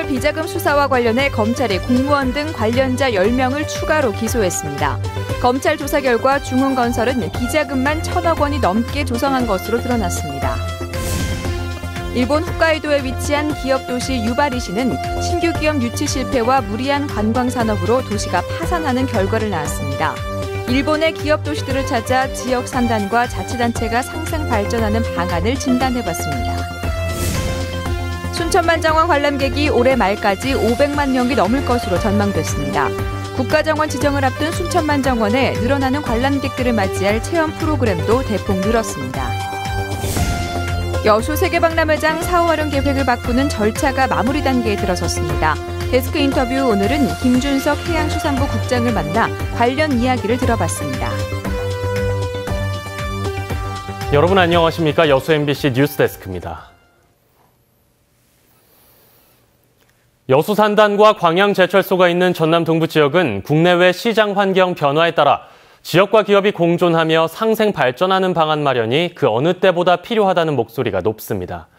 비자금 수사와 관련해 검찰이 공무원 등 관련자 10명을 추가로 기소했습니다. 검찰 조사 결과 중흥건설은 비자금만 1,000억 원이 넘게 조성한 것으로 드러났습니다. 일본 홋카이도에 위치한 기업 도시 유바리시는 신규 기업 유치 실패와 무리한 관광 산업으로 도시가 파산하는 결과를 낳았습니다. 일본의 기업 도시들을 찾아 지역 산단과 자치단체가 상생 발전하는 방안을 진단해봤습니다. 순천만정원 관람객이 올해 말까지 500만 명이 넘을 것으로 전망됐습니다. 국가정원 지정을 앞둔 순천만정원에 늘어나는 관람객들을 맞이할 체험 프로그램도 대폭 늘었습니다. 여수 세계박람회장 사후 활용 계획을 바꾸는 절차가 마무리 단계에 들어섰습니다. 데스크 인터뷰 오늘은 김준석 해양수산부 국장을 만나 관련 이야기를 들어봤습니다. 여러분 안녕하십니까? 여수 MBC 뉴스데스크입니다. 여수 산단과 광양제철소가 있는 전남 동부 지역은 국내외 시장 환경 변화에 따라 지역과 기업이 공존하며 상생 발전하는 방안 마련이 그 어느 때보다 필요하다는 목소리가 높습니다.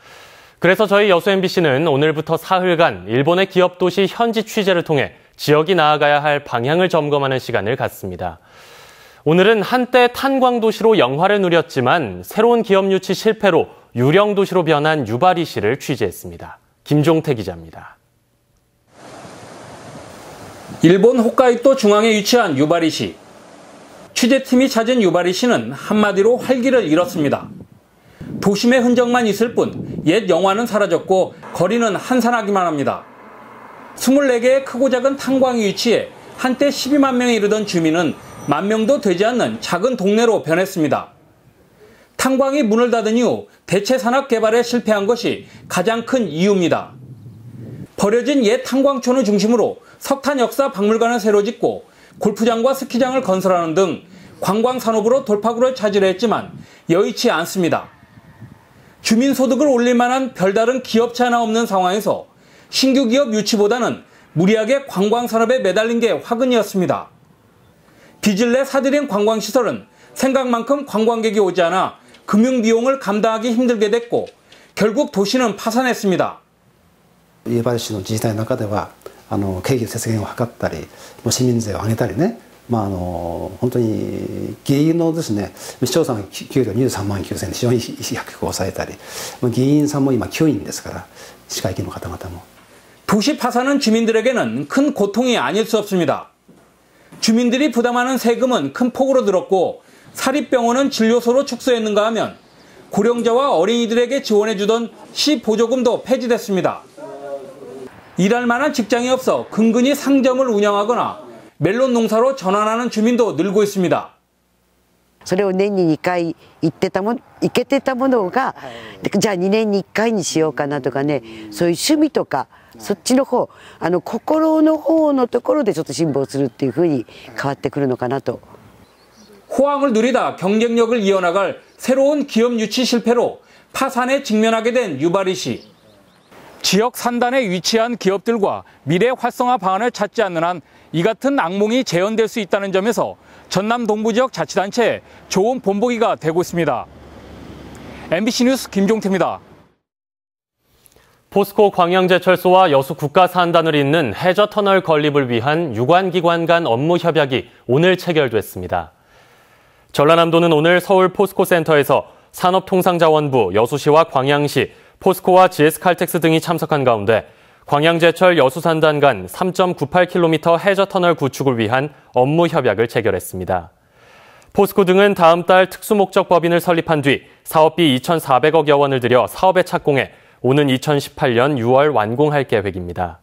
그래서 저희 여수 MBC는 오늘부터 사흘간 일본의 기업 도시 현지 취재를 통해 지역이 나아가야 할 방향을 점검하는 시간을 갖습니다. 오늘은 한때 탄광 도시로 영화를 누렸지만 새로운 기업 유치 실패로 유령 도시로 변한 유바리시를 취재했습니다. 김종태 기자입니다. 일본 홋카이도 중앙에 위치한 유바리시. 취재팀이 찾은 유바리시는 한마디로 활기를 잃었습니다. 도심의 흔적만 있을 뿐 옛 영화는 사라졌고 거리는 한산하기만 합니다. 24개의 크고 작은 탄광이 위치해 한때 12만 명에 이르던 주민은 10,000명도 되지 않는 작은 동네로 변했습니다. 탄광이 문을 닫은 이후 대체 산업 개발에 실패한 것이 가장 큰 이유입니다. 버려진 옛 탄광촌을 중심으로 석탄 역사 박물관을 새로 짓고 골프장과 스키장을 건설하는 등 관광 산업으로 돌파구를 찾으려 했지만 여의치 않습니다. 주민 소득을 올릴 만한 별다른 기업체 하나 없는 상황에서 신규 기업 유치보다는 무리하게 관광 산업에 매달린 게 화근이었습니다. 빚을 내 사들인 관광시설은 생각만큼 관광객이 오지 않아 금융 비용을 감당하기 힘들게 됐고 결국 도시는 파산했습니다. ユーバリ市の自治体の中では経費節減を図ったり市民税を上げたりね、本当に議員のですね市長さんの給料23万9000円で非常に低く抑えたり議員さんも今9人ですから市会議員の方々も 도시 파산은 주민들에게는 큰 고통이 아닐 수 없습니다. 주민들이 부담하는 세금은 큰 폭으로 늘었고 사립병원은 진료소로 축소했는가 하면 고령자와 어린이들에게 지원해주던 시 보조금도 폐지됐습니다. 일할 만한 직장이 없어 근근히 상점을 운영하거나 멜론 농사로 전환하는 주민도 늘고 있습니다. それを年に2回行けてたものがじゃあ2年に1回にしようかなとかね、そういう趣味とかそっちの方心の方のところでちょっと辛抱するっていう風に変わってくるのかなと。 호황을 누리다 경쟁력을 이어나갈 새로운 기업 유치 실패로 파산에 직면하게 된 유바리시. 지역 산단에 위치한 기업들과 미래 활성화 방안을 찾지 않는 한 이 같은 악몽이 재현될 수 있다는 점에서 전남 동부 지역 자치단체에 좋은 본보기가 되고 있습니다. MBC 뉴스 김종태입니다. 포스코 광양제철소와 여수 국가산단을 잇는 해저터널 건립을 위한 유관기관 간 업무 협약이 오늘 체결됐습니다. 전라남도는 오늘 서울 포스코센터에서 산업통상자원부, 여수시와 광양시, 포스코와 GS칼텍스 등이 참석한 가운데 광양제철 여수산단 간 3.98km 해저터널 구축을 위한 업무 협약을 체결했습니다. 포스코 등은 다음 달 특수목적법인을 설립한 뒤 사업비 2,400억여 원을 들여 사업에 착공해 오는 2018년 6월 완공할 계획입니다.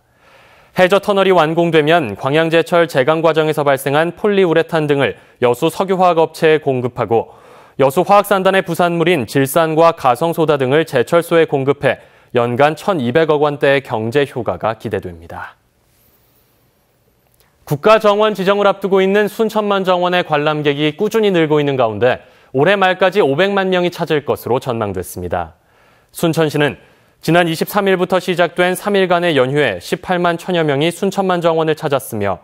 해저터널이 완공되면 광양제철 제강 과정에서 발생한 폴리우레탄 등을 여수 석유화학업체에 공급하고 여수 화학산단의 부산물인 질산과 가성소다 등을 제철소에 공급해 연간 1,200억 원대의 경제 효과가 기대됩니다. 국가정원 지정을 앞두고 있는 순천만정원의 관람객이 꾸준히 늘고 있는 가운데 올해 말까지 500만 명이 찾을 것으로 전망됐습니다. 순천시는 지난 23일부터 시작된 3일간의 연휴에 18만 1천여 명이 순천만정원을 찾았으며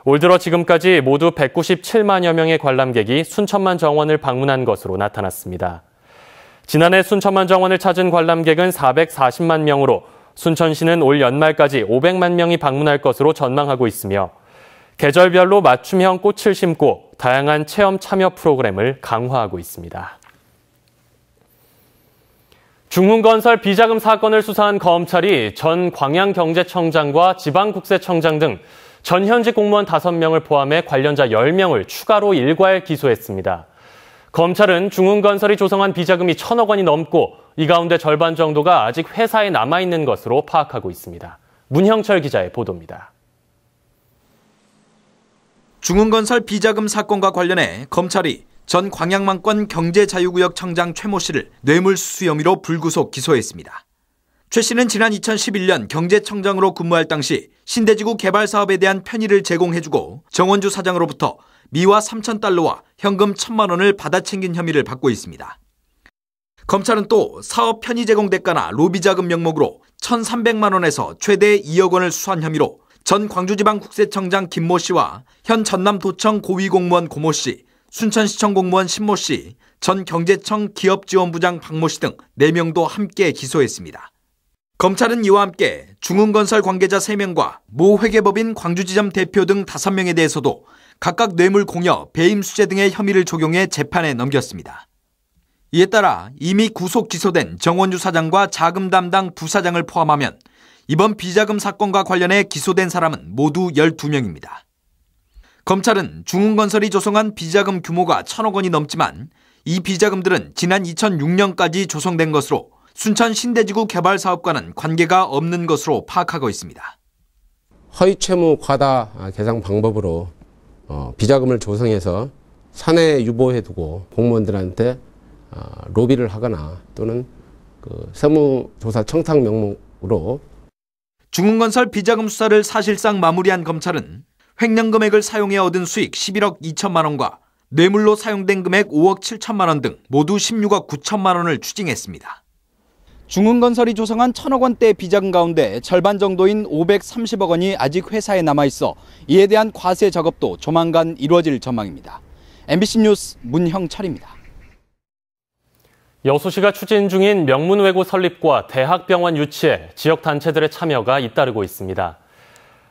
올 들어 지금까지 모두 197만여 명의 관람객이 순천만정원을 방문한 것으로 나타났습니다. 지난해 순천만정원을 찾은 관람객은 440만 명으로 순천시는 올 연말까지 500만 명이 방문할 것으로 전망하고 있으며 계절별로 맞춤형 꽃을 심고 다양한 체험 참여 프로그램을 강화하고 있습니다. 중흥건설 비자금 사건을 수사한 검찰이 전 광양경제청장과 지방국세청장 등 전현직 공무원 5명을 포함해 관련자 10명을 추가로 일괄 기소했습니다. 검찰은 중흥건설이 조성한 비자금이 1,000억 원이 넘고 이 가운데 절반 정도가 아직 회사에 남아있는 것으로 파악하고 있습니다. 문형철 기자의 보도입니다. 중흥건설 비자금 사건과 관련해 검찰이 전 광양만권 경제자유구역 청장 최모 씨를 뇌물수수 혐의로 불구속 기소했습니다. 최 씨는 지난 2011년 경제청장으로 근무할 당시 신대지구 개발 사업에 대한 편의를 제공해주고 정원주 사장으로부터 미화 3,000달러와 현금 1,000만 원을 받아 챙긴 혐의를 받고 있습니다. 검찰은 또 사업 편의 제공 대가나 로비자금 명목으로 1,300만 원에서 최대 2억 원을 수수한 혐의로 전 광주지방국세청장 김모 씨와 현 전남도청 고위공무원 고모 씨, 순천시청 공무원 신모 씨, 전 경제청 기업지원부장 박모 씨 등 4명도 함께 기소했습니다. 검찰은 이와 함께 중흥건설 관계자 3명과 모 회계법인 광주지점 대표 등 5명에 대해서도 각각 뇌물 공여, 배임 수재 등의 혐의를 적용해 재판에 넘겼습니다. 이에 따라 이미 구속 기소된 정원주 사장과 자금 담당 부사장을 포함하면 이번 비자금 사건과 관련해 기소된 사람은 모두 12명입니다. 검찰은 중흥건설이 조성한 비자금 규모가 1,000억 원이 넘지만 이 비자금들은 지난 2006년까지 조성된 것으로 순천 신대지구 개발 사업과는 관계가 없는 것으로 파악하고 있습니다. 허위 채무 과다 계산 방법으로 비자금을 조성해서 사내 유보해두고 공무원들한테 로비를 하거나 또는 세무조사 청탁 명목으로 중흥건설 비자금 수사를 사실상 마무리한 검찰은 횡령 금액을 사용해 얻은 수익 11억 2천만 원과 뇌물로 사용된 금액 5억 7천만 원 등 모두 16억 9천만 원을 추징했습니다. 중흥건설이 조성한 1,000억 원대 비자금 가운데 절반 정도인 530억 원이 아직 회사에 남아있어 이에 대한 과세 작업도 조만간 이루어질 전망입니다. MBC 뉴스 문형철입니다. 여수시가 추진 중인 명문외고 설립과 대학병원 유치에 지역단체들의 참여가 잇따르고 있습니다.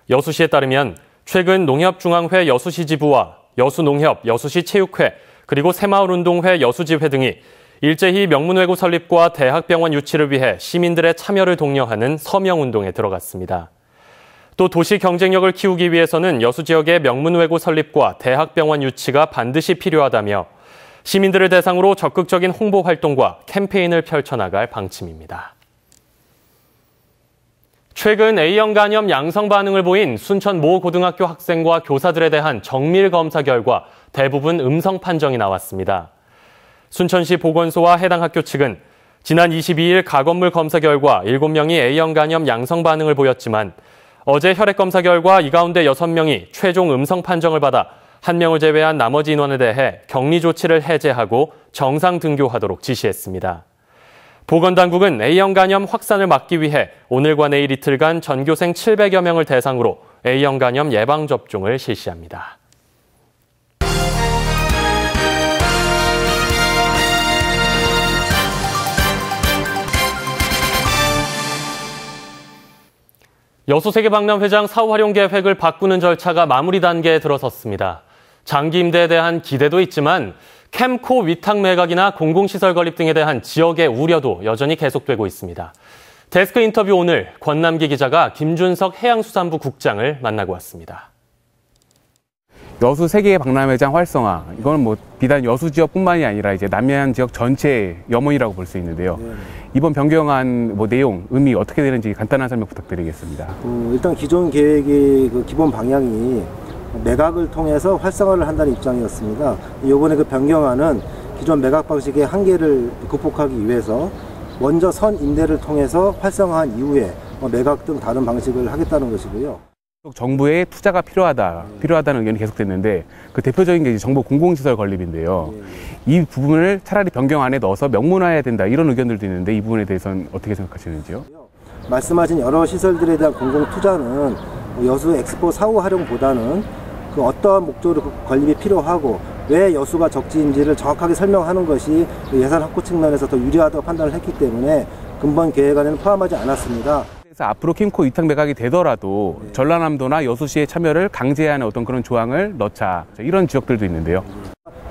여수시에 따르면 최근 농협중앙회 여수시 지부와 여수농협, 여수시 체육회, 그리고 새마을운동회 여수지회 등이 일제히 명문외고 설립과 대학병원 유치를 위해 시민들의 참여를 독려하는 서명운동에 들어갔습니다. 또 도시 경쟁력을 키우기 위해서는 여수 지역의 명문외고 설립과 대학병원 유치가 반드시 필요하다며 시민들을 대상으로 적극적인 홍보 활동과 캠페인을 펼쳐나갈 방침입니다. 최근 A형 간염 양성 반응을 보인 순천 모 고등학교 학생과 교사들에 대한 정밀 검사 결과 대부분 음성 판정이 나왔습니다. 순천시 보건소와 해당 학교 측은 지난 22일 가건물 검사 결과 7명이 A형 간염 양성 반응을 보였지만 어제 혈액 검사 결과 이 가운데 6명이 최종 음성 판정을 받아 1명을 제외한 나머지 인원에 대해 격리 조치를 해제하고 정상 등교하도록 지시했습니다. 보건당국은 A형 간염 확산을 막기 위해 오늘과 내일 이틀간 전교생 700여 명을 대상으로 A형 간염 예방접종을 실시합니다. 여수세계박람회장 사후 활용 계획을 바꾸는 절차가 마무리 단계에 들어섰습니다. 장기 임대에 대한 기대도 있지만 캠코 위탁 매각이나 공공시설 건립 등에 대한 지역의 우려도 여전히 계속되고 있습니다. 데스크 인터뷰 오늘 권남기 기자가 김준석 해양수산부 국장을 만나고 왔습니다. 여수 세계박람회장 활성화, 이건 비단 여수 지역뿐만이 아니라 이제 남해안 지역 전체의 염원이라고 볼 수 있는데요. 이번 변경안 내용, 의미 어떻게 되는지 간단한 설명 부탁드리겠습니다. 일단 기존 계획의 기본 방향이 매각을 통해서 활성화를 한다는 입장이었습니다. 이번에 변경안은 기존 매각 방식의 한계를 극복하기 위해서 먼저 선 임대를 통해서 활성화한 이후에 매각 등 다른 방식을 하겠다는 것이고요. 정부의 투자가 필요하다는 의견이 계속됐는데 그 대표적인 게 정부 공공시설 건립인데요. 이 부분을 차라리 변경안에 넣어서 명문화해야 된다 이런 의견들도 있는데 이 부분에 대해서는 어떻게 생각하시는지요? 말씀하신 여러 시설들에 대한 공공투자는 여수 엑스포 사후 활용보다는 어떠한 목적으로 건립이 필요하고 왜 여수가 적지인지를 정확하게 설명하는 것이 예산 확보 측면에서 더 유리하다고 판단을 했기 때문에 근본 계획안에는 포함하지 않았습니다. 그래서 앞으로 캠코 위탁 매각이 되더라도 전라남도나 여수시의 참여를 강제하는 어떤 그런 조항을 넣자, 이런 지역들도 있는데요.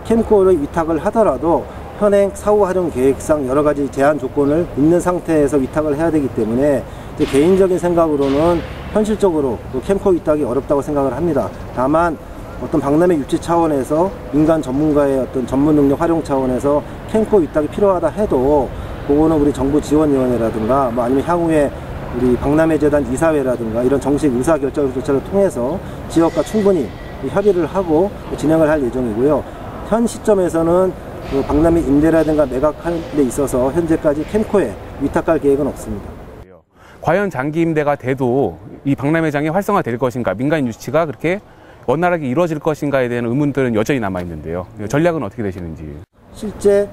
캠코를 위탁을 하더라도 현행 사후 활용 계획상 여러 가지 제한 조건을 있는 상태에서 위탁을 해야 되기 때문에 제 개인적인 생각으로는 현실적으로 캠코 위탁이 어렵다고 생각을 합니다. 다만 어떤 박람회 유치 차원에서 민간 전문가의 어떤 전문 능력 활용 차원에서 캠코 위탁이 필요하다 해도 그거는 우리 정부 지원위원회라든가 뭐 아니면 향후에 우리 박람회재단 이사회라든가 이런 정식 의사결정 조차를 통해서 지역과 충분히 협의를 하고 진행을 할 예정이고요. 현 시점에서는 그 박람회 임대라든가 매각하는 데 있어서 현재까지 캠코에 위탁할 계획은 없습니다. 과연 장기 임대가 돼도 이 박람회장이 활성화될 것인가, 민간 유치가 그렇게 원활하게 이루어질 것인가에 대한 의문들은 여전히 남아있는데요. 전략은 어떻게 되시는지. 실제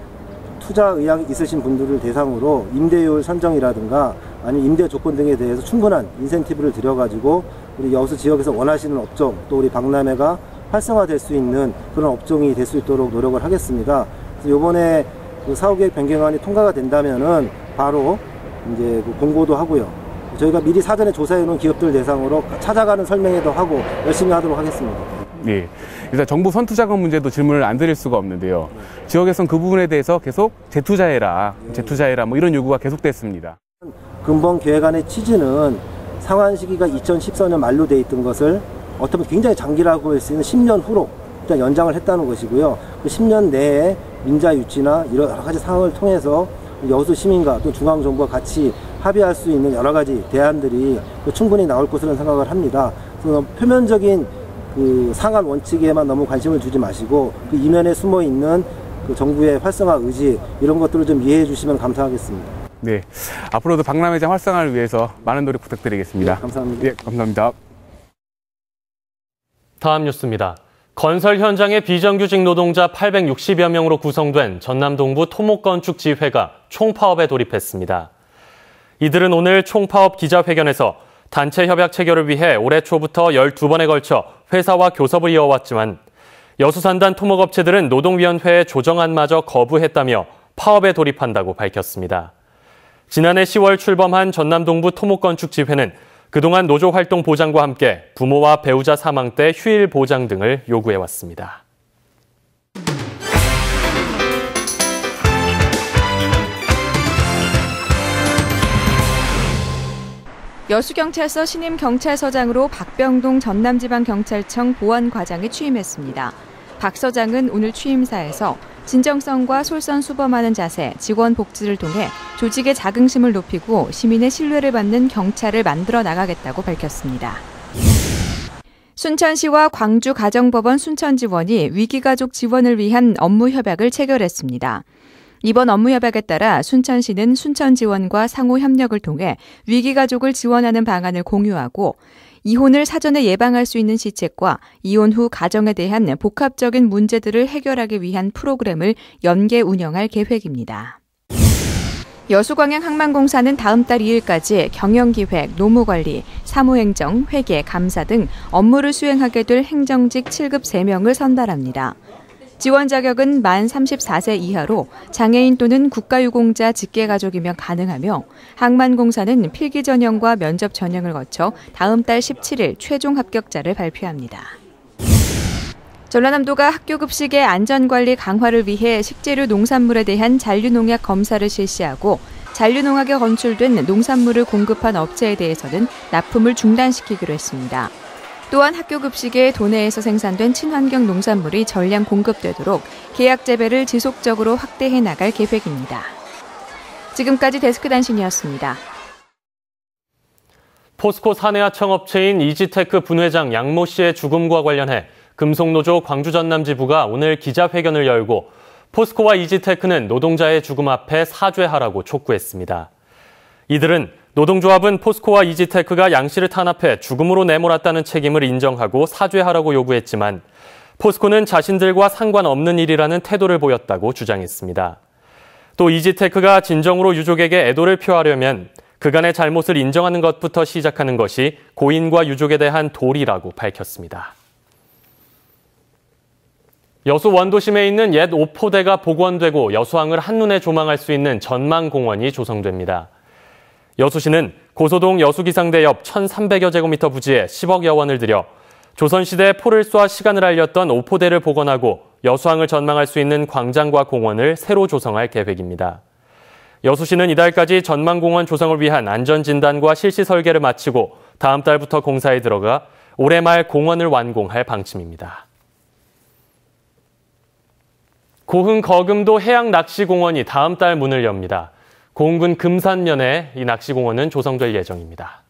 투자 의향이 있으신 분들을 대상으로 임대율 선정이라든가 아니면 임대 조건 등에 대해서 충분한 인센티브를 드려가지고 우리 여수 지역에서 원하시는 업종 또 우리 박람회가 활성화될 수 있는 그런 업종이 될 수 있도록 노력을 하겠습니다. 그래서 이번에 그 사후계획 변경안이 통과가 된다면은 바로 이제 그 공고도 하고요. 저희가 미리 사전에 조사해 놓은 기업들 대상으로 찾아가는 설명회도 하고 열심히 하도록 하겠습니다. 네, 일단 정부 선투자금 문제도 질문을 안 드릴 수가 없는데요. 지역에선 그 부분에 대해서 계속 재투자해라 뭐 이런 요구가 계속됐습니다. 근본 계획안의 취지는 상환 시기가 2014년 말로 돼 있던 것을 어떻게 보면 굉장히 장기라고 할 수 있는 10년 후로 일단 연장을 했다는 것이고요. 그 10년 내에 민자 유치나 이런 여러 가지 상황을 통해서 여수 시민과 또 중앙정부가 같이 합의할 수 있는 여러 가지 대안들이 충분히 나올 것으로 생각을 합니다. 그래서 표면적인 그 상한 원칙에만 너무 관심을 주지 마시고 그 이면에 숨어 있는 그 정부의 활성화 의지 이런 것들을 좀 이해해 주시면 감사하겠습니다. 네, 앞으로도 박람회장 활성화를 위해서 많은 노력 부탁드리겠습니다. 네, 감사합니다. 네, 감사합니다. 다음 뉴스입니다. 건설 현장의 비정규직 노동자 860여 명으로 구성된 전남동부 토목건축지회가 총파업에 돌입했습니다. 이들은 오늘 총파업 기자회견에서 단체 협약 체결을 위해 올해 초부터 12번에 걸쳐 회사와 교섭을 이어왔지만 여수산단 토목업체들은 노동위원회의 조정안마저 거부했다며 파업에 돌입한다고 밝혔습니다. 지난해 10월 출범한 전남동부 토목건축지회는 그동안 노조활동 보장과 함께 부모와 배우자 사망 때 휴일 보장 등을 요구해왔습니다. 여수경찰서 신임 경찰서장으로 박병동 전남지방경찰청 보안과장이 취임했습니다. 박 서장은 오늘 취임사에서 진정성과 솔선수범하는 자세, 직원 복지를 통해 조직의 자긍심을 높이고 시민의 신뢰를 받는 경찰을 만들어 나가겠다고 밝혔습니다. 순천시와 광주가정법원 순천지원이 위기가족 지원을 위한 업무 협약을 체결했습니다. 이번 업무 협약에 따라 순천시는 순천지원과 상호 협력을 통해 위기가족을 지원하는 방안을 공유하고 이혼을 사전에 예방할 수 있는 시책과 이혼 후 가정에 대한 복합적인 문제들을 해결하기 위한 프로그램을 연계 운영할 계획입니다. 여수광양항만공사는 다음 달 2일까지 경영기획, 노무관리, 사무행정, 회계, 감사 등 업무를 수행하게 될 행정직 7급 3명을 선발합니다. 지원 자격은 만 34세 이하로 장애인 또는 국가유공자 직계가족이면 가능하며 항만공사는 필기 전형과 면접 전형을 거쳐 다음 달 17일 최종 합격자를 발표합니다. 전라남도가 학교급식의 안전관리 강화를 위해 식재료 농산물에 대한 잔류농약 검사를 실시하고 잔류농약에 검출된 농산물을 공급한 업체에 대해서는 납품을 중단시키기로 했습니다. 또한 학교급식에 도내에서 생산된 친환경 농산물이 전량 공급되도록 계약 재배를 지속적으로 확대해 나갈 계획입니다. 지금까지 데스크 단신이었습니다. 포스코 사내하청 업체인 이지테크 분회장 양모 씨의 죽음과 관련해 금속노조 광주전남지부가 오늘 기자회견을 열고 포스코와 이지테크는 노동자의 죽음 앞에 사죄하라고 촉구했습니다. 이들은 노동조합은 포스코와 이지테크가 양 씨를 탄압해 죽음으로 내몰았다는 책임을 인정하고 사죄하라고 요구했지만 포스코는 자신들과 상관없는 일이라는 태도를 보였다고 주장했습니다. 또 이지테크가 진정으로 유족에게 애도를 표하려면 그간의 잘못을 인정하는 것부터 시작하는 것이 고인과 유족에 대한 도리라고 밝혔습니다. 여수 원도심에 있는 옛 오포대가 복원되고 여수항을 한눈에 조망할 수 있는 전망공원이 조성됩니다. 여수시는 고소동 여수기상대 옆 1,300여 제곱미터 부지에 10억여 원을 들여 조선시대 포를 쏴 시간을 알렸던 오포대를 복원하고 여수항을 전망할 수 있는 광장과 공원을 새로 조성할 계획입니다. 여수시는 이달까지 전망공원 조성을 위한 안전진단과 실시 설계를 마치고 다음 달부터 공사에 들어가 올해 말 공원을 완공할 방침입니다. 고흥 거금도 해양낚시공원이 다음 달 문을 엽니다. 고흥군 금산면에 이 낚시공원은 조성될 예정입니다.